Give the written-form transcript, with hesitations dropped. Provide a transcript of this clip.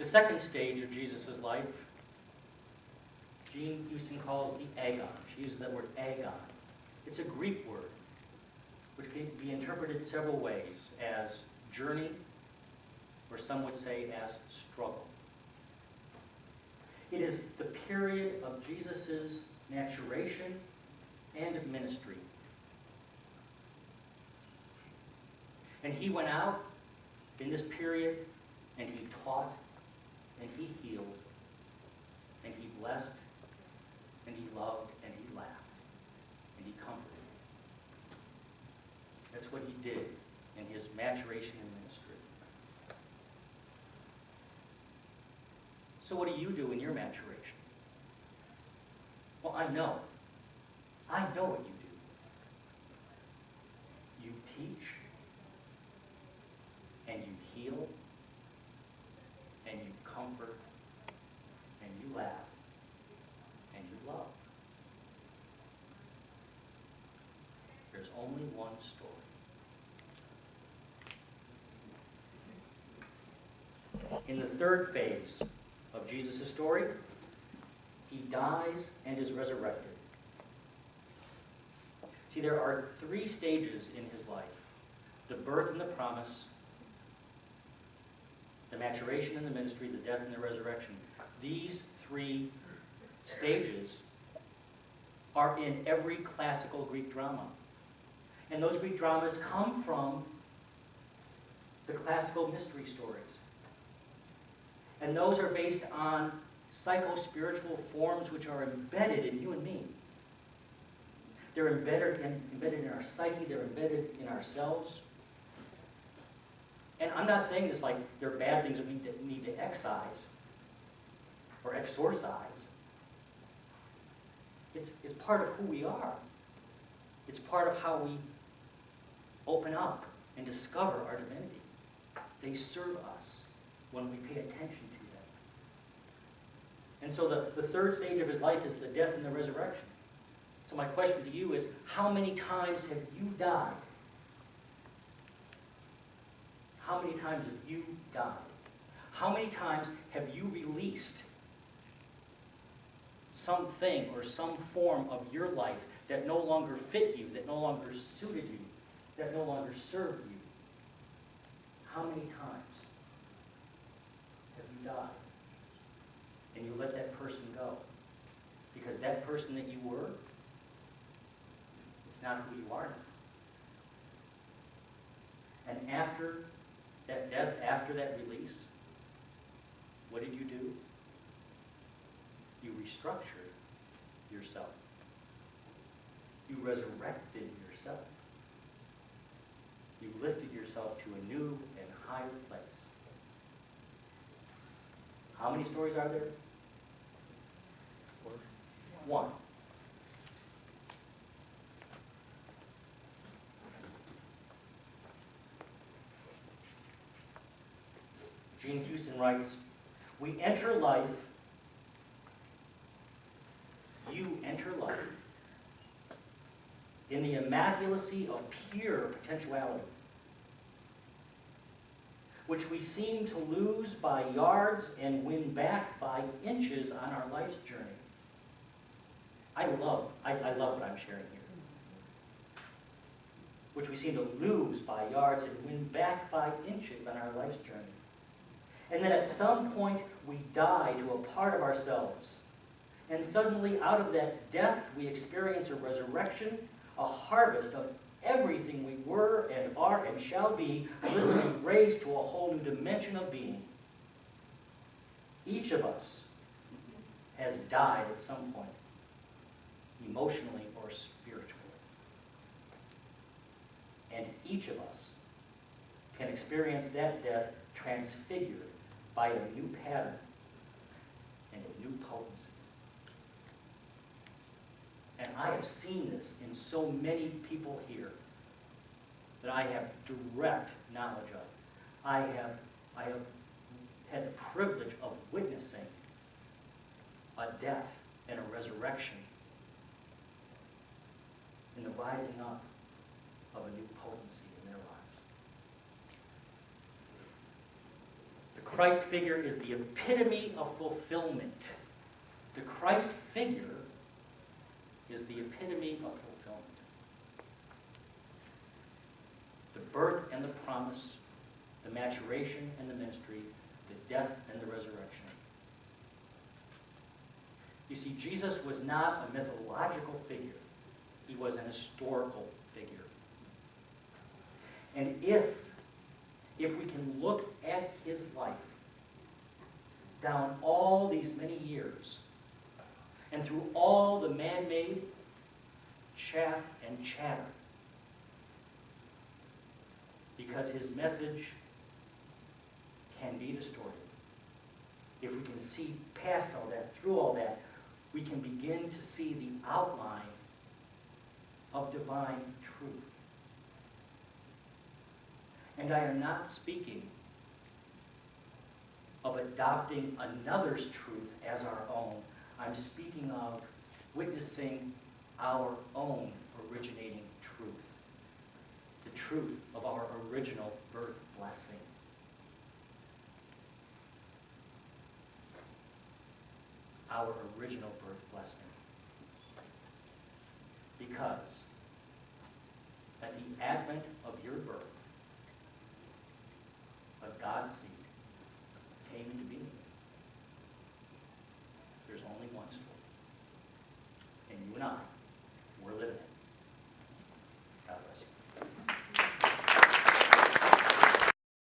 The second stage of Jesus' life, Jean Houston calls the agon. She uses that word agon. It's a Greek word, which can be interpreted several ways, as journey, or some would say as struggle. It is the period of Jesus' maturation and ministry. And he went out in this period, and he taught, and he healed, and he blessed, and he loved, and he laughed, and he comforted. That's what he did in his maturation and ministry. So what do you do in your maturation? Well, I know. I know what you do. You teach, and you heal, and you comfort, and you laugh, and you love. There's only one story. In the third phase of Jesus' story, he dies and is resurrected. See, there are three stages in his life: the birth and the promise, the maturation and the ministry, the death and the resurrection. These three stages are in every classical Greek drama. And those Greek dramas come from the classical mystery stories. And those are based on psycho-spiritual forms which are embedded in you and me. They're embedded in our psyche, they're embedded in ourselves. And I'm not saying this like they're bad things that we need to excise or exorcise. It's part of who we are. It's part of how we open up and discover our divinity. They serve us when we pay attention to them. And so the third stage of his life is the death and the resurrection. So my question to you is, how many times have you died? How many times have you died? How many times have you released something or some form of your life that no longer fit you, that no longer suited you, that no longer served you? How many times have you died? And you let that person go? Because that person that you were, it's not who you are now. And after that death, after that release, what did you do? You restructured yourself. You resurrected yourself. You lifted yourself to a new and higher place. How many stories are there? One. Jean Houston writes, "We enter life, you enter life, in the immaculacy of pure potentiality, which we seem to lose by yards and win back by inches on our life's journey." I love what I'm sharing here. Which we seem to lose by yards and win back by inches on our life's journey. And then at some point we die to a part of ourselves. And suddenly out of that death we experience a resurrection, a harvest of everything we were and are and shall be, literally raised to a whole new dimension of being. Each of us has died at some point, emotionally or spiritually. And each of us can experience that death transfigured by a new pattern and a new potency. And I have seen this in so many people here that I have direct knowledge of. I have had the privilege of witnessing a death and a resurrection and the rising up of a new potency in their lives. The Christ figure is the epitome of fulfillment. The Christ figure is the epitome of fulfillment. The birth and the promise, the maturation and the ministry, the death and the resurrection. You see, Jesus was not a mythological figure. He was an historical figure. And if we can look at his life down all these many years, and through all the man-made chaff and chatter, because his message can be distorted. If we can see past all that, through all that, we can begin to see the outline of divine truth. And I am not speaking of adopting another's truth as our own. I'm speaking of witnessing our own originating truth. The truth of our original birth blessing. Our original birth blessing. Because at the advent of your birth, a God's seed came into being. There's only one story. And you and I